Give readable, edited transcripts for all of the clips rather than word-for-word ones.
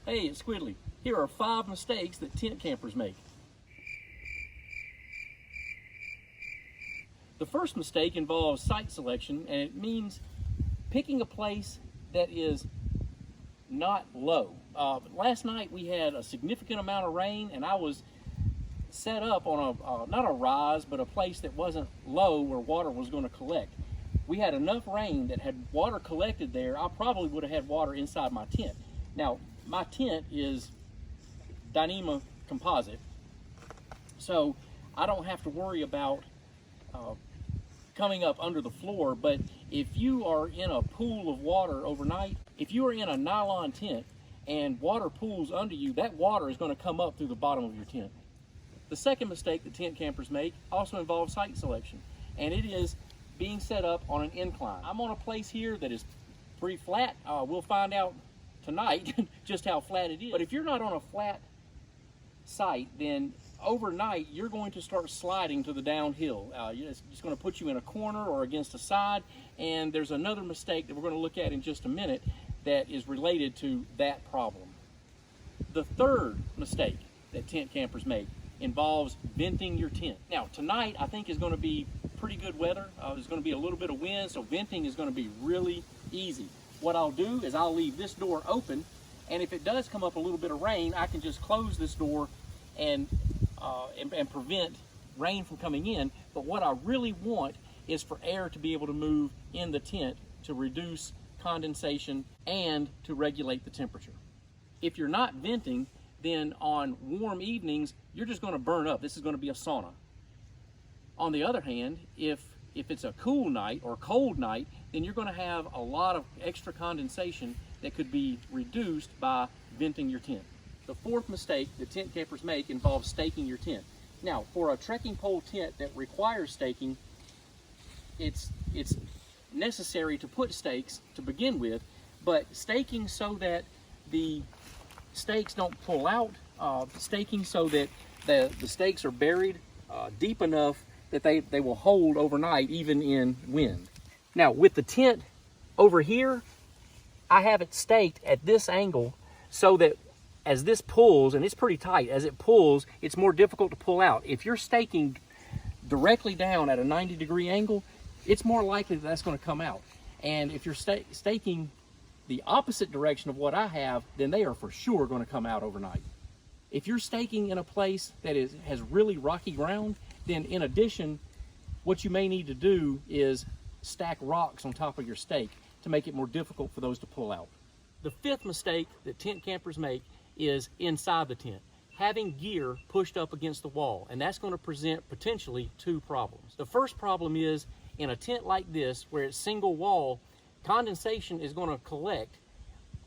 Hey, it's Squidly. Here are 5 mistakes that tent campers make. The first mistake involves site selection, and it means picking a place that is not low. Last night we had a significant amount of rain, and I was set up on a not a rise, but a place that wasn't low where water was going to collect. We had enough rain that had water collected there, I probably would have had water inside my tent. Now, my tent is Dyneema composite, so I don't have to worry about coming up under the floor. But if you are in a pool of water overnight, if you are in a nylon tent and water pools under you, that water is going to come up through the bottom of your tent. The second mistake that tent campers make also involves site selection, and it is being set up on an incline. I'm on a place here that is pretty flat. We'll find out tonight just how flat it is. But if you're not on a flat site, then overnight you're going to start sliding to the downhill. It's just going to put you in a corner or against a side. And there's another mistake that we're going to look at in just a minute that is related to that problem. The third mistake that tent campers make involves venting your tent. Now, tonight I think is going to be pretty good weather. There's going to be a little bit of wind, so venting is going to be really easy. What I'll do is I'll leave this door open, and if it does come up a little bit of rain, I can just close this door and prevent rain from coming in. But what I really want is for air to be able to move in the tent to reduce condensation and to regulate the temperature. If you're not venting, then on warm evenings, you're just going to burn up. This is going to be a sauna. On the other hand, if it's a cool night or cold night, then you're going to have a lot of extra condensation that could be reduced by venting your tent. The fourth mistake that tent campers make involves staking your tent. Now, for a trekking pole tent that requires staking, it's necessary to put stakes to begin with, but staking so that the stakes don't pull out, staking so that the stakes are buried deep enough that they will hold overnight even in wind. Now, with the tent over here, I have it staked at this angle so that as this pulls, and it's pretty tight, as it pulls, it's more difficult to pull out. If you're staking directly down at a 90-degree angle, it's more likely that that's going to come out. And if you're staking the opposite direction of what I have, then they are for sure going to come out overnight. If you're staking in a place that has really rocky ground, then in addition, what you may need to do is stack rocks on top of your stake to make it more difficult for those to pull out. The fifth mistake that tent campers make is inside the tent, having gear pushed up against the wall, and that's going to present potentially 2 problems. The first problem is in a tent like this, where it's single wall, condensation is going to collect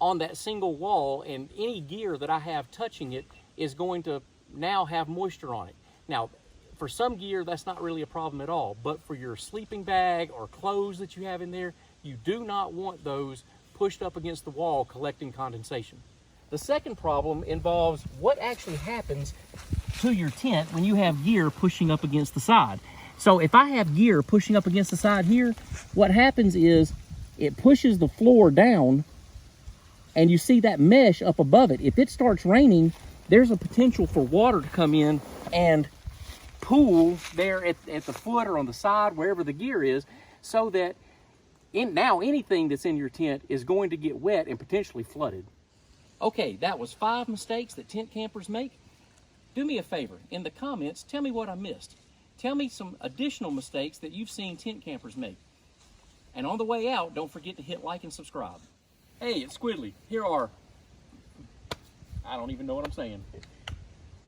on that single wall, and any gear that I have touching it is going to now have moisture on it. Now, for some gear, that's not really a problem at all, but for your sleeping bag or clothes that you have in there, you do not want those pushed up against the wall collecting condensation. The second problem involves what actually happens to your tent when you have gear pushing up against the side. So if I have gear pushing up against the side here, what happens is it pushes the floor down, and you see that mesh up above it. If it starts raining, there's a potential for water to come in and pool there at the foot or on the side, wherever the gear is, so that now anything that's in your tent is going to get wet and potentially flooded. Okay, that was 5 mistakes that tent campers make. Do me a favor, in the comments, tell me what I missed. Tell me some additional mistakes that you've seen tent campers make. And on the way out, don't forget to hit like and subscribe. Hey, it's Squidly. Here are, I don't even know what I'm saying.